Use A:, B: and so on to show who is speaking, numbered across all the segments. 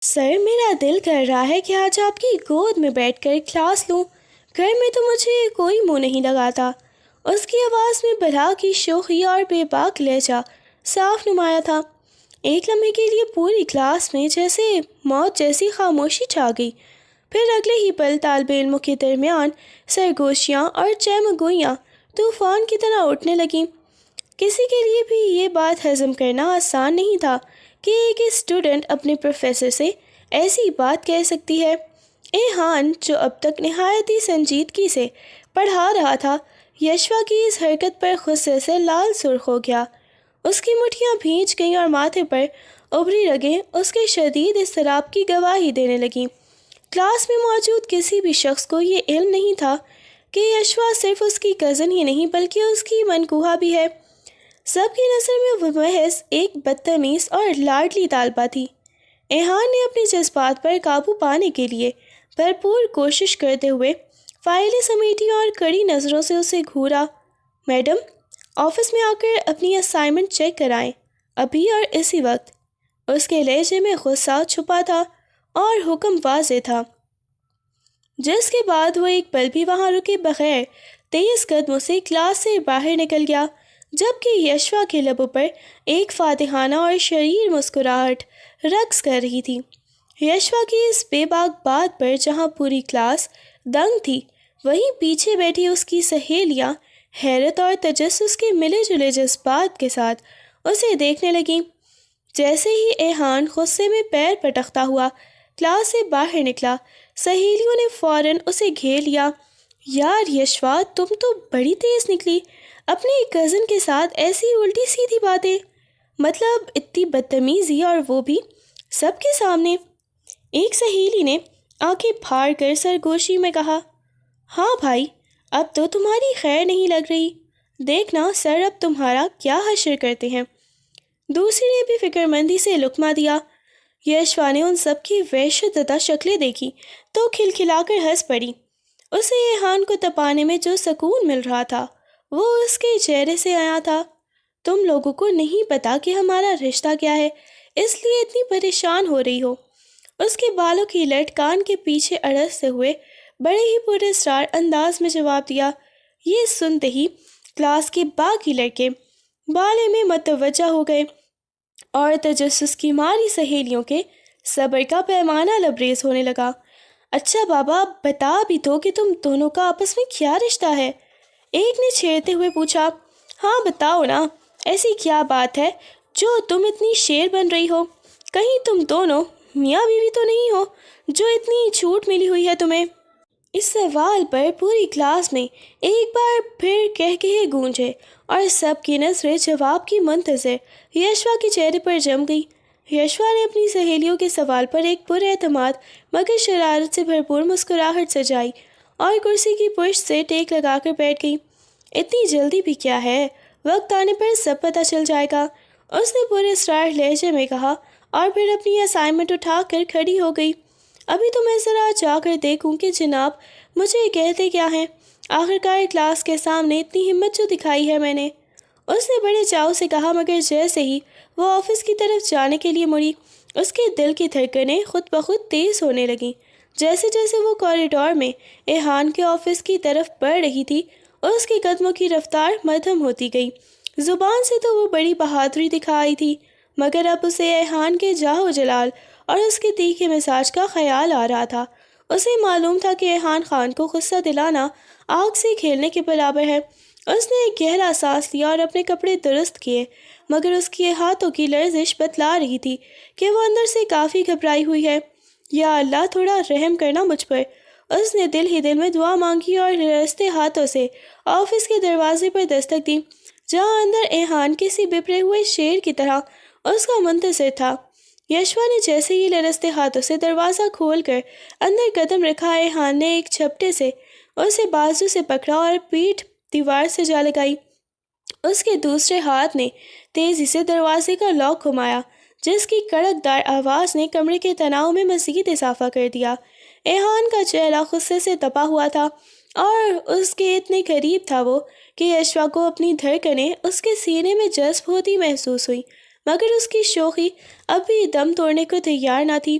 A: سر، میرا دل کر رہا ہے کہ آج آپ کی گود میں بیٹھ کر کلاس لوں۔ گھر میں تو مجھے کوئی منہ نہیں لگاتا۔ اس کی آواز میں بلا کی شوخی اور بے باک لہجہ صاف نمایاں تھا۔ ایک لمحے کے لیے پوری کلاس میں جیسے موت جیسی خاموشی چھا گئی۔ پھر اگلے ہی پل طالب علموں کے درمیان سرگوشیاں اور چہمگوئیاں طوفان کی طرح اٹھنے لگیں۔ کسی کے لیے بھی یہ بات ہضم کرنا آسان نہیں تھا کہ ایک اسٹوڈنٹ اپنے پروفیسر سے ایسی بات کہہ سکتی ہے۔ ایہان، جو اب تک نہایت ہی سنجیدگی سے پڑھا رہا تھا، یشوا کی اس حرکت پر غصے سے لال سرخ ہو گیا۔ اس کی مٹھیاں بھیج گئیں اور ماتھے پر ابری رگیں اس کے شدید اضطراب کی گواہی دینے لگیں۔ کلاس میں موجود کسی بھی شخص کو یہ علم نہیں تھا کہ یشوا صرف اس کی کزن ہی نہیں بلکہ اس کی منکوہا بھی ہے۔ سب کی نظر میں وہ محض ایک بدتمیز اور لاڈلی طالبہ تھی۔ ایہان نے اپنے جذبات پر قابو پانے کے لیے بھرپور کوشش کرتے ہوئے فائلیں سمیٹی اور کڑی نظروں سے اسے گھورا۔ میڈم، آفس میں آ کر اپنی اسائنمنٹ چیک کرائیں، ابھی اور اسی وقت۔ اس کے لہجے میں غصہ چھپا تھا اور حکم واضح تھا، جس کے بعد وہ ایک پل بھی وہاں رکے بغیر تیز قدموں سے کلاس سے باہر نکل گیا، جبکہ یشوا کے لبوں پر ایک فاتحانہ اور شریر مسکراہٹ رقص کر رہی تھی۔ یشوا کی اس بے باک بات پر جہاں پوری کلاس دنگ تھی، وہیں پیچھے بیٹھی اس کی سہیلیاں حیرت اور تجسس کے ملے جلے جذبات کے ساتھ اسے دیکھنے لگیں۔ جیسے ہی ایہان غصے میں پیر پٹکتا ہوا کلاس سے باہر نکلا، سہیلیوں نے فوراً اسے گھیر لیا۔ یار یشوا، تم تو بڑی تیز نکلی، اپنے کزن کے ساتھ ایسی الٹی سیدھی باتیں، مطلب اتنی بدتمیزی، اور وہ بھی سب کے سامنے۔ ایک سہیلی نے آنکھیں پھاڑ کر سرگوشی میں کہا، ہاں بھائی، اب تو تمہاری خیر نہیں لگ رہی، دیکھنا سر اب تمہارا کیا حشر کرتے ہیں۔ دوسری نے بھی فکر مندی سے لقمہ دیا۔ یشوا نے ان سب کی وحشت زدہ شکلیں دیکھی تو کھلکھلا کر ہنس پڑی۔ اسے ایہان کو تپانے میں جو سکون مل رہا تھا وہ اس کے چہرے سے آیا تھا۔ تم لوگوں کو نہیں پتا کہ ہمارا رشتہ کیا ہے، اس لیے اتنی پریشان ہو رہی ہو۔ اس کے بالوں کی لٹ کان کے پیچھے اڑستے ہوئے بڑے ہی پراسرار انداز میں جواب دیا۔ یہ سنتے ہی کلاس کے باقی لڑکے بالے میں متوجہ ہو گئے اور تجسس کی ماری سہیلیوں کے صبر کا پیمانہ لبریز ہونے لگا۔ اچھا بابا، بتا بھی تو کہ تم دونوں کا آپس میں کیا رشتہ ہے؟ ایک نے چھیڑتے ہوئے پوچھا۔ ہاں بتاؤ نا، ایسی کیا بات ہے جو تم اتنی شیر بن رہی ہو؟ کہیں تم دونوں میاں بیوی تو نہیں ہو جو اتنی چھوٹ ملی ہوئی ہے تمہیں؟ اس سوال پر پوری کلاس میں ایک بار پھر کہکہے گونجے اور سب کی نظریں جواب کی منتظر یشوا کے چہرے پر جم گئی۔ یشوا نے اپنی سہیلیوں کے سوال پر ایک پر اعتماد مگر شرارت سے بھرپور مسکراہٹ سجائی اور کرسی کی پشت سے ٹیک لگا کر بیٹھ گئی۔ اتنی جلدی بھی کیا ہے، وقت آنے پر سب پتہ چل جائے گا، اس نے پورے اسرار لہجے میں کہا اور پھر اپنی اسائنمنٹ اٹھا کر کھڑی ہو گئی۔ ابھی تو میں ذرا جا کر دیکھوں کہ جناب مجھے کہتے کیا ہیں، آخرکار کلاس کے سامنے اتنی ہمت جو دکھائی ہے میں نے، اس نے بڑے چاؤ سے کہا، مگر جیسے ہی وہ آفس کی طرف جانے کے لیے مڑی، اس کے دل کی دھڑکنیں خود بخود تیز ہونے لگیں۔ جیسے جیسے وہ کوریڈور میں ایہان کے آفس کی طرف بڑھ رہی تھی، اس کے قدموں کی رفتار مدھم ہوتی گئی۔ زبان سے تو وہ بڑی بہادری دکھائی تھی، مگر اب اسے ایہان کے جاہ و جلال اور اس کے تیکھے مزاج کا خیال آ رہا تھا۔ اسے معلوم تھا کہ ایہان خان کو غصہ دلانا آگ سے کھیلنے کے برابر ہے۔ اس نے ایک گہرا سانس لیا اور اپنے کپڑے درست کیے، مگر اس کے ہاتھوں کی لرزش بتلا رہی تھی کہ وہ اندر سے کافی گھبرائی ہوئی ہے۔ یا اللہ، تھوڑا رحم کرنا مجھ پر، اس نے دل ہی دل میں دعا مانگی اور لرزتے ہاتھوں سے آفس کے دروازے پر دستک دی، جہاں اندر ایہان کسی بپرے ہوئے شیر کی طرح اس کا منتظر تھا۔ یشوا نے جیسے ہی لرزتے ہاتھوں سے دروازہ کھول کر اندر قدم رکھا، ایہان نے ایک جھپٹے سے اسے بازو سے پکڑا اور پیٹھ دیوار سے جا لگائی۔ اس کے دوسرے ہاتھ نے تیزی سے دروازے کا لاک گھمایا، جس کی کڑک دار آواز نے کمرے کے تناؤ میں مزید اضافہ کر دیا۔ ایہان کا چہرہ غصے سے تپا ہوا تھا اور اس کے اتنے قریب تھا وہ کہ یشوا کو اپنی دھڑکنیں اس کے سینے میں جذب ہوتی محسوس ہوئی، مگر اس کی شوخی اب بھی دم توڑنے کو تیار نہ تھی۔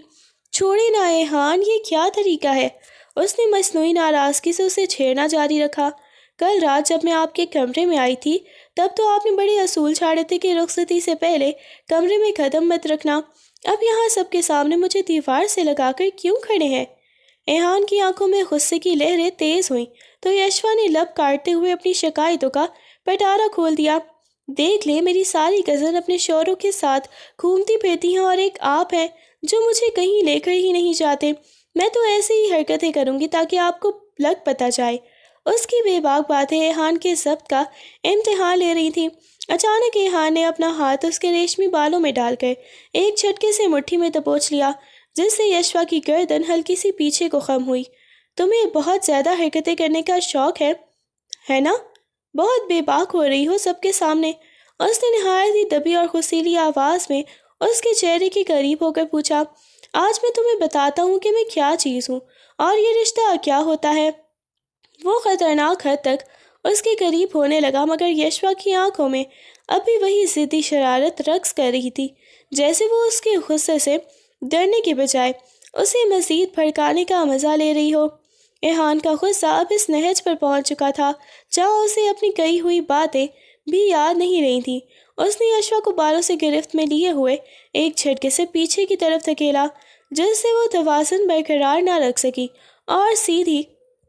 A: چھوڑے نا ایحان، یہ کیا طریقہ ہے؟ اس نے مصنوعی ناراضگی سے اسے چھیڑنا جاری رکھا۔ کل رات جب میں آپ کے کمرے میں آئی تھی تب تو آپ نے بڑے اصول چھاڑے تھے کہ رخصتی سے پہلے کمرے میں قدم مت رکھنا، اب یہاں سب کے سامنے مجھے دیوار سے لگا کر کیوں کھڑے ہیں؟ ایحان کی آنکھوں میں غصے کی لہریں تیز ہوئیں تو یشوا نے لب کاٹتے ہوئے اپنی شکایتوں کا پٹارا کھول دیا۔ دیکھ لے، میری ساری کزن اپنے شوہروں کے ساتھ گھومتی پھرتی ہیں اور ایک آپ ہے جو مجھے کہیں لے کر ہی نہیں جاتے۔ میں تو ایسے ہی حرکتیں کروں گی تاکہ آپ کو لگ پتہ جائے۔ اس کی بے باک باتیں ایحان کے ضبط کا امتحان لے رہی تھیں۔ اچانک ایحان نے اپنا ہاتھ اس کے ریشمی بالوں میں ڈال کر ایک جھٹکے سے مٹھی میں دبوچ لیا، جس سے یشوا کی گردن ہلکی سی پیچھے کو خم ہوئی۔ تمہیں بہت زیادہ حرکتیں کرنے کا شوق ہے نا؟ بہت بے باک ہو رہی ہو سب کے سامنے۔ اس نے نہایت ہی دبی اور غصیلی آواز میں اس کے چہرے کے قریب ہو کر پوچھا، آج میں تمہیں بتاتا ہوں کہ میں کیا چیز ہوں اور یہ رشتہ کیا ہوتا ہے۔ وہ خطرناک حد تک اس کے قریب ہونے لگا، مگر یشوا کی آنکھوں میں اب بھی وہی ضدی شرارت رقص کر رہی تھی، جیسے وہ اس کے غصے سے ڈرنے کے بجائے اسے مزید بھڑکانے کا مزہ لے رہی ہو۔ ایحان کا غصہ اب اس نہج پر پہنچ چکا تھا جہاں اسے اپنی کہی ہوئی باتیں بھی یاد نہیں رہی تھیں۔ اس نے یشوا کو بالوں سے گرفت میں لیے ہوئے ایک جھٹکے سے پیچھے کی طرف دھکیلا، جس سے وہ توازن برقرار نہ رکھ سکی اور سیدھی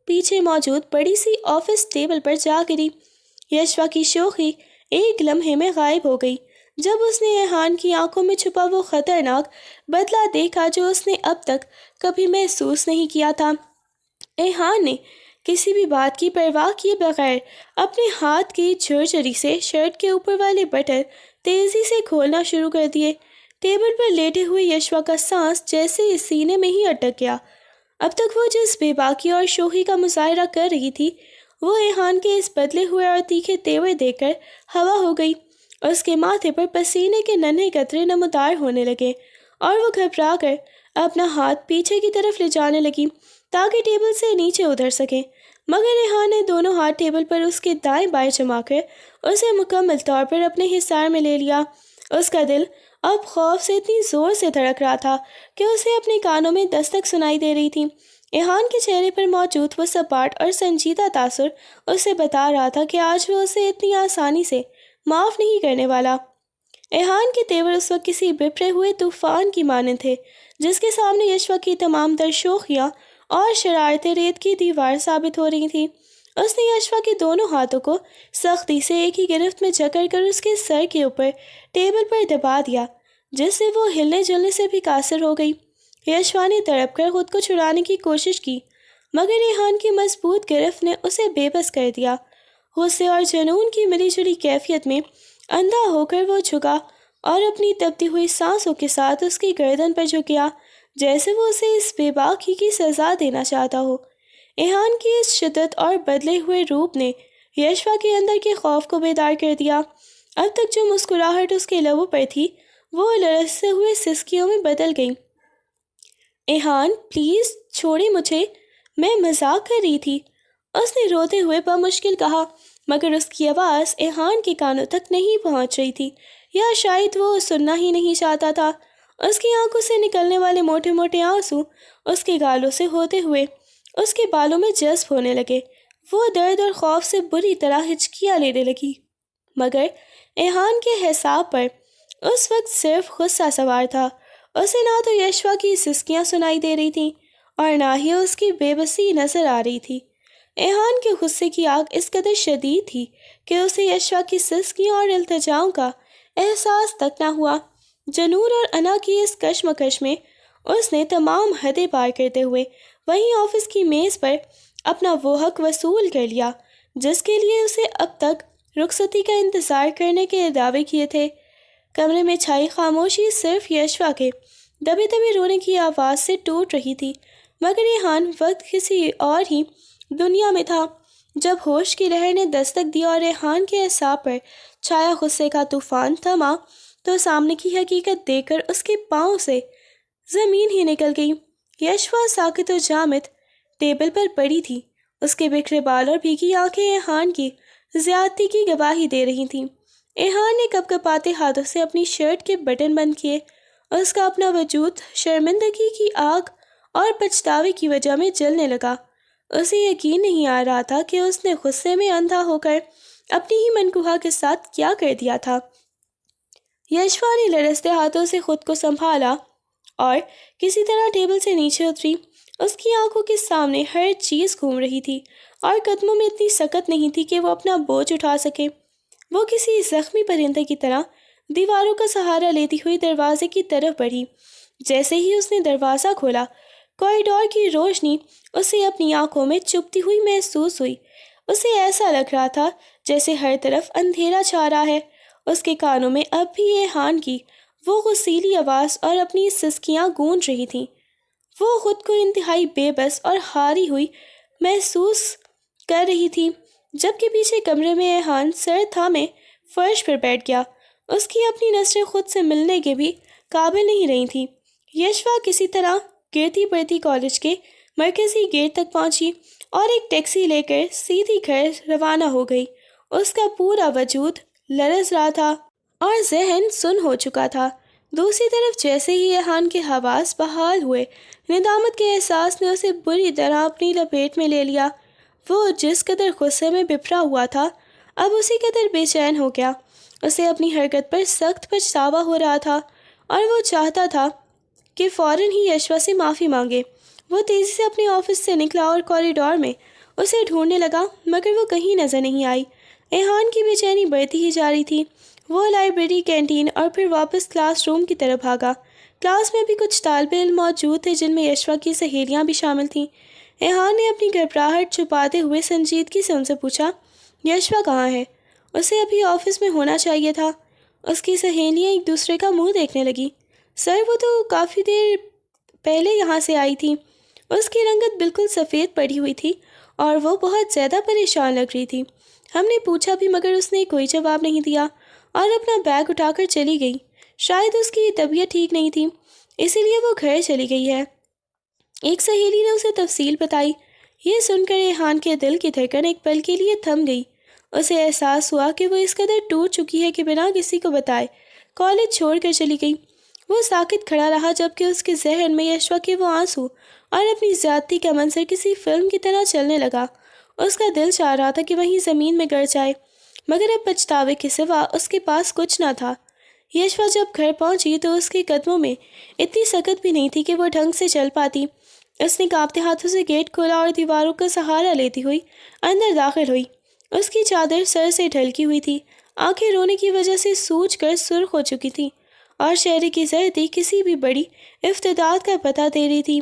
A: پیچھے موجود بڑی سی آفس ٹیبل پر جا گری۔ یشوا کی شوخی ایک لمحے میں غائب ہو گئی جب اس نے ایحان کی آنکھوں میں چھپا وہ خطرناک بدلہ دیکھا جو اس نے اب تک کبھی محسوس نہیں کیا تھا۔ ایحان نے کسی بھی بات کی پرواہ کیے بغیر اپنے ہاتھ کی جھرجھری سے شرٹ کے اوپر والے بٹن تیزی سے کھولنا شروع کر دیے۔ ٹیبل پر لیٹے ہوئے یشوا کا سانس جیسے اس سینے میں ہی اٹک گیا۔ اب تک وہ جس بے باکی اور شوخی کا مظاہرہ کر رہی تھی وہ ایحان کے اس بدلے ہوئے اور تیکھے تیور دیکھ کر ہوا ہو گئی۔ اس کے ماتھے پر پسینے کے ننھے قطرے نمودار ہونے لگے اور وہ گھبرا کر اپنا ہاتھ پیچھے کی طرف لے جانے لگی تاکہ ٹیبل سے نیچے اتر سکے، مگر ایحان نے دونوں ہاتھ ٹیبل پر اس کے دائیں بائیں جما کر اسے مکمل طور پر اپنے حصار میں لے لیا۔ اس کا دل اب خوف سے اتنی زور سے دھڑک رہا تھا کہ اسے اپنے کانوں میں دستک سنائی دے رہی تھی۔ ایحان کے چہرے پر موجود وہ سپاٹ اور سنجیدہ تاثر اسے بتا رہا تھا کہ آج وہ اسے اتنی آسانی سے معاف نہیں کرنے والا۔ ایحان کے تیور اس وقت کسی بپھرے ہوئے طوفان کی مانند تھے جس کے سامنے یشوا کی تمام تر شوخیاں اور شرارتیں ریت کی دیوار ثابت ہو رہی تھیں۔ اس نے یشوا کے دونوں ہاتھوں کو سختی سے ایک ہی گرفت میں جکڑ کر اس کے سر کے اوپر ٹیبل پر دبا دیا، جس سے وہ ہلنے جلنے سے بھی قاصر ہو گئی۔ یشوا نے تڑپ کر خود کو چھڑانے کی کوشش کی، مگر ایحان کی مضبوط گرفت نے اسے بے بس کر دیا۔ غصے اور جنون کی ملی جلی کیفیت میں اندھا ہو کر وہ جھکا اور اپنی تپتی ہوئی سانسوں کے ساتھ اس کی گردن پر جھک گیا، جیسے وہ اسے اس بے باکی کی سزا دینا چاہتا ہو۔ ایحان کی اس شدت اور بدلے ہوئے روپ نے یشوا کے اندر کے خوف کو بیدار کر دیا۔ اب تک جو مسکراہٹ اس کے لبوں پر تھی وہ لرزتے ہوئے سسکیوں میں بدل گئی۔ ایحان، پلیز چھوڑیں مجھے، میں مذاق کر رہی تھی، اس نے روتے ہوئے بمشکل کہا، مگر اس کی آواز ایحان کے کانوں تک نہیں پہنچ رہی تھی، یا شاید وہ سننا ہی نہیں چاہتا تھا۔ اس کی آنکھوں سے نکلنے والے موٹے موٹے آنسو اس کے گالوں سے ہوتے ہوئے اس کے بالوں میں جذب ہونے لگے۔ وہ درد اور خوف سے بری طرح ہچکیاں لینے لگی، مگر ایحان کے حساب پر اس وقت صرف غصہ سوار تھا۔ اسے نہ تو یشوا کی سسکیاں سنائی دے رہی تھیں اور نہ ہی اس کی بے بسی نظر آ رہی تھی۔ ایحان کے غصے کی آگ اس قدر شدید تھی کہ اسے یشوا کی سسکیوں اور التجاؤں کا احساس تک نہ ہوا۔ جنون اور انا کی اس کشمکش میں اس نے تمام حدیں پار کرتے ہوئے وہیں آفس کی میز پر اپنا وہ حق وصول کر لیا جس کے لیے اسے اب تک رخصتی کا انتظار کرنے کے دعوے کیے تھے۔ کمرے میں چھائی خاموشی صرف یشوا کے دبے دبے رونے کی آواز سے ٹوٹ رہی تھی، مگر ایحان وقت کسی اور ہی دنیا میں تھا۔ جب ہوش کی لہر نے دستک دی اور ایحان کے اعصاب پر چھایا غصے کا طوفان تھما تو سامنے کی حقیقت دیکھ کر اس کے پاؤں سے زمین ہی نکل گئی۔ یشوا ساکت و جامد ٹیبل پر پڑی تھی، اس کے بکھرے بال اور بھیگی آنکھیں ایحان کی زیادتی کی گواہی دے رہی تھیں۔ ایحان نے کپ کپاتے ہاتھوں سے اپنی شرٹ کے بٹن بند کیے، اس کا اپنا وجود شرمندگی کی آگ اور پچھتاوے کی وجہ میں جلنے لگا۔ اسے یقین نہیں آ رہا تھا کہ اس نے غصے میں اندھا ہو کر اپنی ہی منکوہا کے ساتھ کیا کر دیا تھا۔ یشوا نے لرزتے ہاتھوں سے خود کو سنبھالا اور کسی طرح ٹیبل سے نیچے اتری۔ اس کی آنکھوں کے سامنے ہر چیز گھوم رہی تھی اور قدموں میں اتنی سکت نہیں تھی کہ وہ اپنا بوجھ اٹھا سکے۔ وہ کسی زخمی پرندے کی طرح دیواروں کا سہارا لیتی ہوئی دروازے کی طرف بڑھی۔ جیسے ہی اس نے دروازہ کھولا، کوریڈور کی روشنی اسے اپنی آنکھوں میں چبھتی ہوئی محسوس ہوئی۔ اسے ایسا لگ رہا تھا جیسے ہر طرف اندھیرا چھا رہا ہے۔ اس کے کانوں میں اب بھی ایہان کی وہ غسیلی آواز اور اپنی سسکیاں گونج رہی تھیں۔ وہ خود کو انتہائی بے بس اور ہاری ہوئی محسوس کر رہی تھی، جبکہ پیچھے کمرے میں ایہان سر تھامے فرش پر بیٹھ گیا۔ اس کی اپنی نظریں خود سے ملنے کے بھی قابل نہیں رہی تھیں۔ یشوا کسی طرح گرتی پڑتی کالج کے مرکزی گیٹ تک پہنچی اور ایک ٹیکسی لے کر سیدھی گھر روانہ ہو گئی۔ اس کا پورا وجود لرز رہا تھا اور ذہن سن ہو چکا تھا۔ دوسری طرف جیسے ہی ایہان کے حواس بحال ہوئے، ندامت کے احساس نے اسے بری طرح اپنی لپیٹ میں لے لیا۔ وہ جس قدر غصے میں بپھرا ہوا تھا، اب اسی قدر بے چین ہو گیا۔ اسے اپنی حرکت پر سخت پچھتاوا ہو رہا تھا اور وہ چاہتا تھا کہ فوراً ہی یشوا سے معافی مانگے۔ وہ تیزی سے اپنے آفس سے نکلا اور کوریڈور میں اسے ڈھونڈنے لگا، مگر وہ کہیں نظر نہیں آئی۔ ایہان کی بے چینی بڑھتی ہی جا رہی تھی۔ وہ لائبریری، کینٹین اور پھر واپس کلاس روم کی طرف بھاگا۔ کلاس میں بھی کچھ طالب علم موجود تھے جن میں یشوا کی سہیلیاں بھی شامل تھیں۔ ایہان نے اپنی گھبراہٹ چھپاتے ہوئے سنجیدگی سے ان سے پوچھا، یشوا کہاں ہے؟ اسے ابھی آفس میں ہونا چاہیے تھا۔ اس کی سہیلیاں ایک دوسرے کا منہ دیکھنے لگی۔ سر، وہ تو کافی دیر پہلے یہاں سے آئی تھی۔ اس کی رنگت بالکل سفید پڑی ہوئی تھی اور وہ بہت زیادہ پریشان لگ رہی تھی۔ ہم نے پوچھا بھی مگر اس نے کوئی جواب نہیں دیا اور اپنا بیگ اٹھا کر چلی گئی۔ شاید اس کی طبیعت ٹھیک نہیں تھی، اسی لیے وہ گھر چلی گئی ہے۔ ایک سہیلی نے اسے تفصیل بتائی۔ یہ سن کر ریحان کے دل کی دھڑکن ایک پل کے لیے تھم گئی۔ اسے احساس ہوا کہ وہ اس قدر ٹوٹ چکی ہے کہ بنا کسی کو بتائے کالج چھوڑ کر چلی گئی۔ وہ ساکت کھڑا رہا جبکہ اس کے ذہن میں یشوا کے وہ آنسو اور اپنی زیادتی کا منظر کسی فلم کی طرح چلنے لگا۔ اس کا دل چاہ رہا تھا کہ وہیں زمین میں گر جائے، مگر اب پچھتاوے کے سوا اس کے پاس کچھ نہ تھا۔ یشوا جب گھر پہنچی تو اس کے قدموں میں اتنی سکت بھی نہیں تھی کہ وہ ڈھنگ سے چل پاتی۔ اس نے کانپتے ہاتھوں سے گیٹ کھولا اور دیواروں کا سہارا لیتی ہوئی اندر داخل ہوئی۔ اس کی چادر سر سے ڈھلکی ہوئی تھی، آنکھیں رونے کی وجہ سے سوج کر سرخ ہو چکی تھیں اور چہرے کی زردی کسی بھی بڑی افتادات کا پتہ دے رہی تھی۔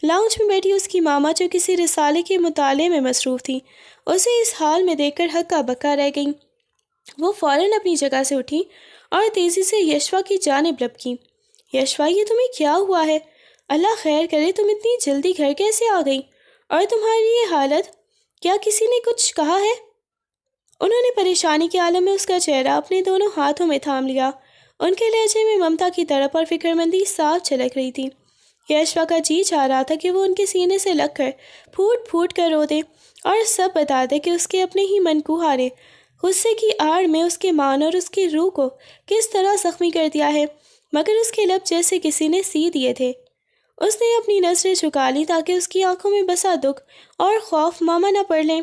A: لاؤنج میں بیٹھی اس کی ماما، جو کسی رسالے کے مطالعے میں مصروف تھی، اسے اس حال میں دیکھ کر ہکا بکا رہ گئیں۔ وہ فوراً اپنی جگہ سے اٹھی اور تیزی سے یشوا کی جانب لپکی۔ یشوا، یہ تمہیں کیا ہوا ہے؟ اللہ خیر کرے، تم اتنی جلدی گھر کیسے آ گئی؟ اور تمہاری یہ حالت، کیا کسی نے کچھ کہا ہے؟ انہوں نے پریشانی کے عالم میں اس کا چہرہ اپنے دونوں ہاتھوں میں تھام لیا۔ ان کے لہجے میں ممتا کی تڑپ اور فکرمندی صاف جھلک رہی تھی۔ یشوا کا جی چاہ رہا تھا کہ وہ ان کے سینے سے لگ کر پھوٹ پھوٹ کر رو دے اور سب بتا دے کہ اس کے اپنے ہی منکوہا نے غصے کی آڑ میں اس کے مان اور اس کی روح کو کس طرح زخمی کر دیا ہے، مگر اس کے لب جیسے کسی نے سی دیے تھے۔ اس نے اپنی نظریں جھکا لی تاکہ اس کی آنکھوں میں بسا دکھ اور خوف ماما نہ پڑھ لیں۔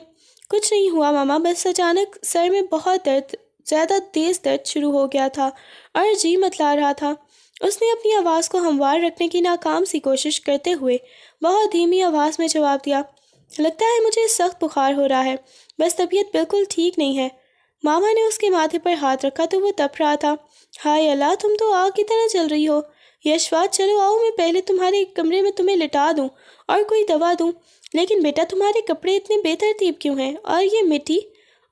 A: کچھ نہیں ہوا ماما، بس اچانک سر میں بہت درد، زیادہ تیز درد شروع ہو گیا تھا اور جی متلا رہا تھا۔ اس نے اپنی آواز کو ہموار رکھنے کی ناکام سی کوشش کرتے ہوئے بہت دھیمی آواز میں جواب دیا، لگتا ہے مجھے سخت بخار ہو رہا ہے، بس طبیعت بالکل ٹھیک نہیں ہے۔ ماما نے اس کے ماتھے پر ہاتھ رکھا تو وہ تپ رہا تھا۔ ہائے اللہ، تم تو آگ کی طرح چل رہی ہو۔ یشوا، چلو آؤ، میں پہلے تمہارے کمرے میں تمہیں لٹا دوں اور کوئی دوا دوں، لیکن بیٹا تمہارے کپڑے اتنے بے ترتیب کیوں ہیں، اور یہ مٹی؟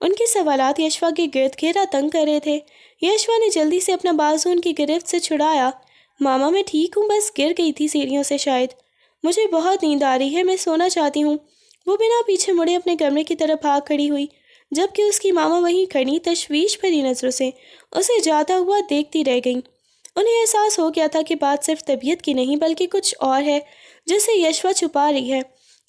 A: ان کے سوالات یشوا کے گرد گھیرا تنگ کر رہے تھے۔ یشوا نے جلدی سے اپنا بازو ان کی گرفت سے چھڑایا۔ ماما، میں ٹھیک ہوں، بس گر گئی تھی سیڑھیوں سے شاید۔ مجھے بہت نیند آ رہی ہے، میں سونا چاہتی ہوں۔ وہ بنا پیچھے مڑے اپنے کمرے کی طرف بھاگ کھڑی ہوئی، جبکہ اس کی ماما وہیں کھڑی تشویش بھری نظروں سے اسے جاتا ہوا دیکھتی رہ گئیں۔ انہیں احساس ہو گیا تھا کہ بات صرف طبیعت کی نہیں بلکہ کچھ اور ہے جسے یشوا چھپا رہی ہے۔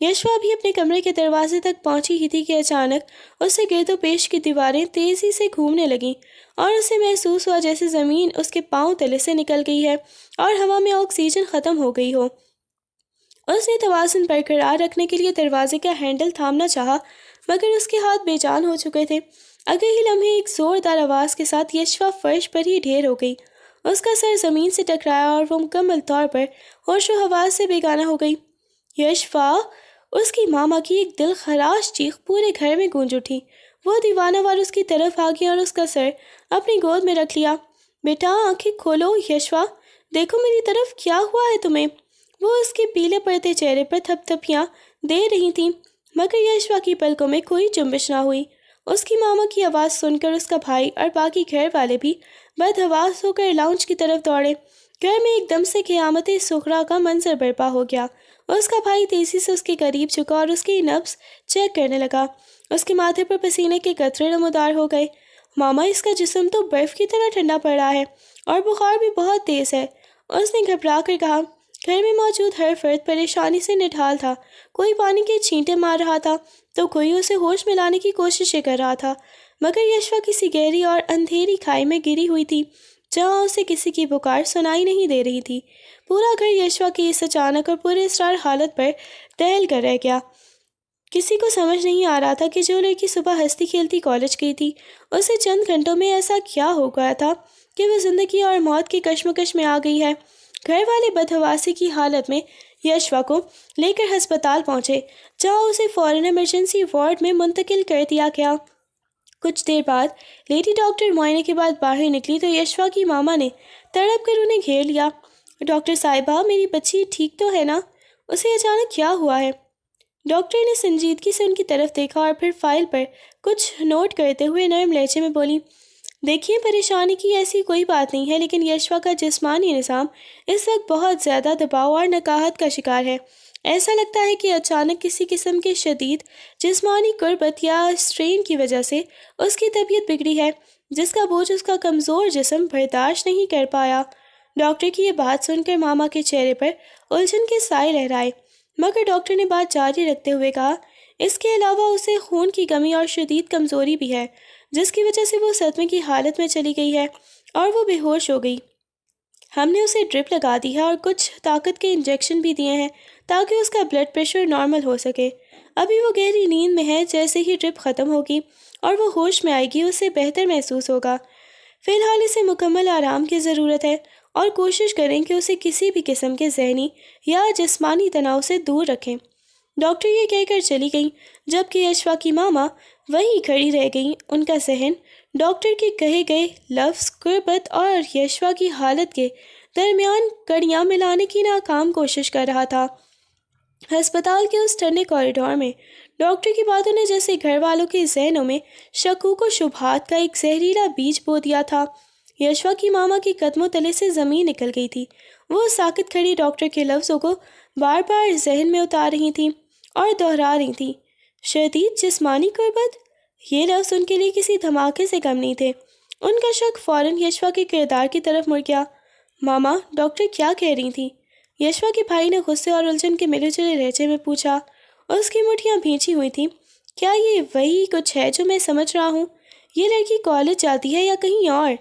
A: یشوا بھی اپنے کمرے کے دروازے تک پہنچی ہی تھی کہ اچانک اس سے گرد و پیش کی دیواریں تیزی سے گھومنے لگیں اور اسے محسوس ہوا جیسے زمین اس کے پاؤں تلے سے نکل گئی ہے اور ہوا میں آکسیجن ختم ہو گئی ہو۔ اس نے توازن برقرار رکھنے کے لیے دروازے کا ہینڈل تھامنا چاہا، مگر اس کے ہاتھ بے جان ہو چکے تھے۔ اگلے ہی لمحے ایک زوردار آواز کے ساتھ یشوا فرش پر ہی ڈھیر ہو گئی۔ اس کا سر زمین سے ٹکرایا اور وہ مکمل طور پر ہوش و حواس سے بیگانہ ہو گئی۔ یشوا! اس کی ماما کی ایک دل خراش چیخ پورے گھر میں گونج اٹھی۔ وہ دیوانہ وار اس کی طرف آ گئی اور اس کا سر اپنی گود میں رکھ لیا۔ بیٹا آنکھیں کھولو یشوا، دیکھو میری طرف، کیا ہوا ہے تمہیں؟ وہ اس کے پیلے پڑتے چہرے پر تھپ تھپیاں دے رہی تھیں، مگر یشوا کی پلکوں میں کوئی جنبش نہ ہوئی۔ اس کی ماما کی آواز سن کر اس کا بھائی اور باقی گھر والے بھی بدحواس ہو کر لاؤنج کی طرف دوڑے۔ گھر میں ایک دم سے قیامت صغریٰ کا منظر برپا ہو گیا۔ اس کا بھائی تیزی سے اس کے قریب جھکا اور اس کی نبض چیک کرنے لگا۔ اس کے ماتھے پر پسینے کے قطرے نمودار ہو گئے۔ ماما، اس کا جسم تو برف کی طرح ٹھنڈا پڑ رہا ہے اور بخار بھی بہت تیز ہے، اس نے گھبرا کر کہا۔ گھر میں موجود ہر فرد پریشانی سے نڈھال تھا۔ کوئی پانی کے چھینٹے مار رہا تھا تو کوئی اسے ہوش میں لانے کی کوششیں کر رہا تھا، مگر یشوا کسی گہری اور اندھیری کھائی میں گری ہوئی تھی جہاں اسے کسی کی پکار سنائی نہیں دے رہی تھی۔ پورا گھر یشوا کی اس اچانک اور پورے اسرار حالت پر دہل کر رہ گیا۔ کسی کو سمجھ نہیں آ رہا تھا کہ جو لڑکی صبح ہنستی کھیلتی کالج گئی تھی، اسے چند گھنٹوں میں ایسا کیا ہو گیا تھا کہ وہ زندگی اور موت کی کشمکش میں آ گئی ہے۔ گھر والے بدحواسی کی حالت میں یشوا کو لے کر ہسپتال پہنچے، جہاں اسے فوراً ایمرجنسی وارڈ میں منتقل کر دیا گیا۔ کچھ دیر بعد لیڈی ڈاکٹر معائنے کے بعد باہر نکلی تو یشوا کی ماما نے تڑپ کر انہیں گھیر لیا۔ ڈاکٹر صاحبہ، میری بچی ٹھیک تو ہے نا؟ اسے اچانک کیا ہوا ہے؟ ڈاکٹر نے سنجیدگی سے ان کی طرف دیکھا اور پھر فائل پر کچھ نوٹ کرتے ہوئے نرم لہجے میں بولی، دیکھیے پریشانی کی ایسی کوئی بات نہیں ہے، لیکن یشوا کا جسمانی نظام اس وقت بہت زیادہ دباؤ اور نکاہت کا شکار ہے۔ ایسا لگتا ہے کہ اچانک کسی قسم کے شدید جسمانی قربت یا اسٹرین کی وجہ سے اس کی طبیعت بگڑی ہے، جس کا بوجھ اس کا کمزور جسم برداشت نہیں کر پایا۔ ڈاکٹر کی یہ بات سن کر ماما کے چہرے پر الجھن کے سائے لہرائے، مگر ڈاکٹر نے بات جاری رکھتے ہوئے کہا، اس کے علاوہ اسے خون کی کمی اور شدید کمزوری بھی ہے، جس کی وجہ سے وہ صدمے کی حالت میں چلی گئی ہے اور وہ بے ہوش ہو گئی۔ ہم نے اسے ڈرپ لگا دی ہے اور کچھ طاقت کے انجیکشن بھی دیے ہیں تاکہ اس کا بلڈ پریشر نارمل ہو سکے۔ ابھی وہ گہری نیند میں ہے، جیسے ہی ڈرپ ختم ہوگی اور وہ ہوش میں آئے گی اسے بہتر محسوس ہوگا۔ فی الحال اسے مکمل آرام کی ضرورت ہے اور کوشش کریں کہ اسے کسی بھی قسم کے ذہنی یا جسمانی تناؤ سے دور رکھیں۔ ڈاکٹر یہ کہہ کر چلی گئیں، جبکہ یشوا کی ماما وہیں کھڑی رہ گئیں۔ ان کا ذہن ڈاکٹر کے کہے گئے لفظ قربت اور یشوا کی حالت کے درمیان کڑیاں ملانے کی ناکام کوشش کر رہا تھا۔ ہسپتال کے اس ٹھنڈے کوریڈور میں ڈاکٹر کی باتوں نے جیسے گھر والوں کے ذہنوں میں شکوک و شبہات کا ایک زہریلا بیج بو دیا تھا۔ یشوا کی ماما کے قدموں تلے سے زمین نکل گئی تھی۔ وہ ساکت کھڑی ڈاکٹر کے لفظوں کو بار بار ذہن میں اتار رہی تھیں اور دہرا رہی تھیں۔ شدید جسمانی قربت، یہ لفظ ان کے لیے کسی دھماکے سے کم نہیں تھے۔ ان کا شک فوراً یشوا کے کردار کی طرف مڑ گیا۔ ماما، ڈاکٹر کیا کہہ رہی تھیں؟ یشوا کے بھائی نے غصے اور الجھن کے ملے جلے لہجے میں پوچھا۔ اس کی مٹھیاں بھینچی ہوئی تھیں۔ کیا یہ وہی کچھ ہے جو میں سمجھ رہا ہوں؟ یہ لڑکی کالج جاتی ہے یا کہیں اور؟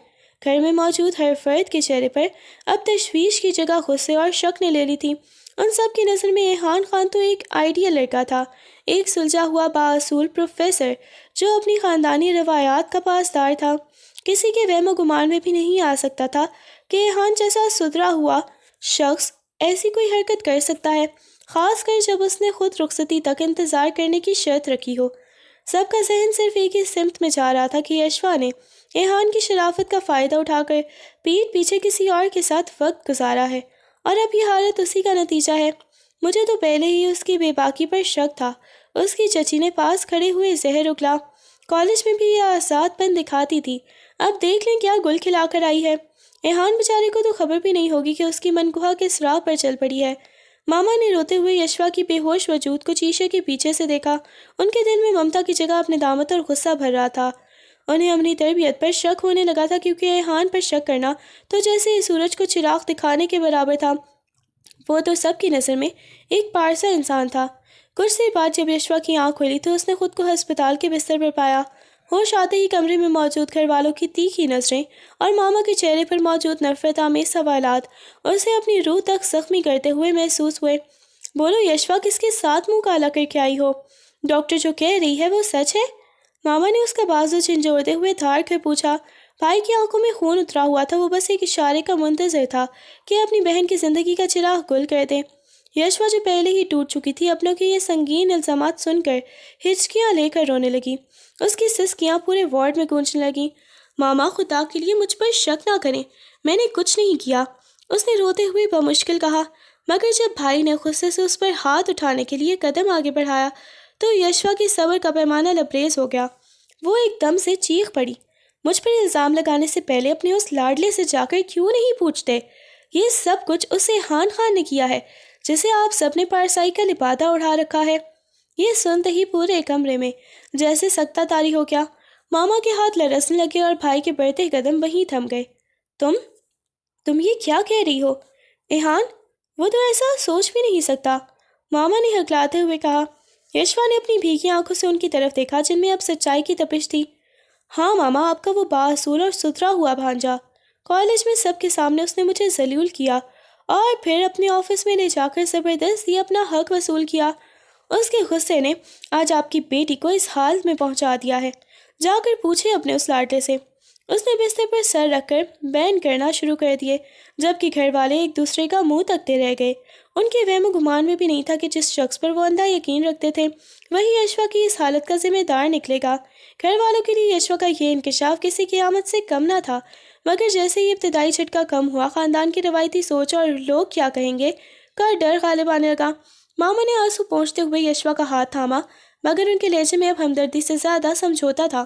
A: گھر میں موجود ہر فرد کے چہرے پر اب تشویش کی جگہ غصے اور شک نے لے لی تھی۔ ان سب کی نظر میں ایحان خان تو ایک آئیڈیل لڑکا تھا، ایک سلجھا ہوا بااصول پروفیسر جو اپنی خاندانی روایات کا پاسدار تھا۔ کسی کے وہم و گمان میں بھی نہیں آ سکتا تھا کہ ایحان جیسا سدھرا ہوا شخص ایسی کوئی حرکت کر سکتا ہے، خاص کر جب اس نے خود رخصتی تک انتظار کرنے کی شرط رکھی ہو۔ سب کا ذہن صرف ایک ہی سمت میں جا رہا تھا کہ یشوا نے ایحان کی شرافت کا فائدہ اٹھا کر پیٹھ پیچھے کسی اور کے ساتھ وقت گزارا ہے، اور اب یہ حالت اسی کا نتیجہ ہے۔ مجھے تو پہلے ہی اس کی بے باکی پر شک تھا۔ اس کی چچی نے پاس کھڑے ہوئے زہر اگلا۔ کالج میں بھی یہ آزاد پن دکھاتی تھی، اب دیکھ لیں کیا گل کھلا کر آئی ہے۔ ایحان بیچارے کو تو خبر بھی نہیں ہوگی کہ اس کی منگوہا کس راہ پر چل پڑی ہے۔ ماما نے روتے ہوئے یشوا کی بے ہوش وجود کو شیشے کے پیچھے سے دیکھا۔ ان کے دل میں ممتا کی جگہ اپنے دامت اور غصہ بھر رہا تھا۔ انہیں اپنی تربیت پر شک ہونے لگا تھا، کیونکہ ایحان پر شک کرنا تو جیسے سورج کو چراغ دکھانے کے برابر تھا۔ وہ تو سب کی نظر میں ایک پارسا انسان تھا۔ کچھ دیر بعد جب یشوا کی آنکھ کھلی تو اس نے خود کو ہسپتال کے بستر پر پایا۔ ہوش آتے ہی کمرے میں موجود گھر والوں کی تیکھی نظریں اور ماما کے چہرے پر موجود نفرت آمیز سوالات اسے اپنی روح تک زخمی کرتے ہوئے محسوس ہوئے۔ بولو یشوا، کس کے ساتھ منہ کالا کر کے آئی ہو؟ ڈاکٹر جو کہہ رہی ہے وہ سچ ہے؟ ماما نے اس کا بازو جھنجھوڑتے ہوئے دھاڑ کر پوچھا۔ بھائی کی آنکھوں میں خون اترا ہوا تھا، وہ بس ایک اشارے کا منتظر تھا کہ اپنی بہن کی زندگی کا چراغ گل کر دے۔ یشوا جو پہلے ہی ٹوٹ چکی تھی، اپنوں کے یہ سنگین الزامات سن کر ہچکیاں لے کر رونے لگی۔ اس کی سسکیاں پورے وارڈ میں گونجنے لگیں۔ ماما، خدا کے لیے مجھ پر شک نہ کریں، میں نے کچھ نہیں کیا، اس نے روتے ہوئے بمشکل کہا۔ مگر جب بھائی نے غصے سے اس پر ہاتھ اٹھانے کے لیے قدم آگے بڑھایا تو یشوا کی صبر کا پیمانہ لبریز ہو گیا۔ وہ ایک دم سے چیخ پڑی۔ مجھ پر الزام لگانے سے پہلے اپنے اس لاڈلے سے جا کر کیوں نہیں پوچھتے؟ یہ سب کچھ اس ریحان خان نے کیا ہے جسے آپ سب نے پارسائی کا لبادہ اڑا رکھا ہے۔ یہ سنتے ہی پورے کمرے میں جیسے سکتہ طاری ہو گیا۔ ماما کے ہاتھ لرزنے لگے اور بھائی کے بڑھتے قدم وہیں تھم گئے۔ تم یہ کیا کہہ رہی ہو ایحان؟ وہ تو ایسا سوچ بھی نہیں سکتا، ماما نے ہکلاتے ہوئے کہا۔ یشوا نے اپنی بھیگی آنکھوں سے ان کی طرف دیکھا جن میں اب سچائی کی تپش تھی۔ ہاں ماما، آپ کا وہ بااصول اور ستھرا ہوا بھانجا، کالج میں سب کے سامنے اس نے مجھے ذلیل کیا اور پھر اپنے آفس میں لے جا کر زبردستی اپنا حق وصول کیا۔ اس کے غصے نے آج آپ کی بیٹی کو اس حالت میں پہنچا دیا ہے۔ جا کر پوچھے اپنے اس لاڈلے سے۔ اس نے بستر پر سر رکھ کر بین کرنا شروع کر دیے، جبکہ گھر والے ایک دوسرے کا منہ تکتے رہ گئے۔ ان کے وہم و گمان میں بھی نہیں تھا کہ جس شخص پر وہ اندھا یقین رکھتے تھے وہی یشوا کی اس حالت کا ذمہ دار نکلے گا۔ گھر والوں کے لیے یشوا کا یہ انکشاف کسی قیامت سے کم نہ تھا، مگر جیسے ہی ابتدائی جھٹکا کم ہوا، خاندان کی روایتی سوچ اور لوگ کیا کہیں گے کا ڈر غالب آنے لگا۔ ماما نے آنسو پونچھتے ہوئے یشوا کا ہاتھ تھاما، مگر ان کے لہجے میں اب ہمدردی سے زیادہ سمجھوتا تھا۔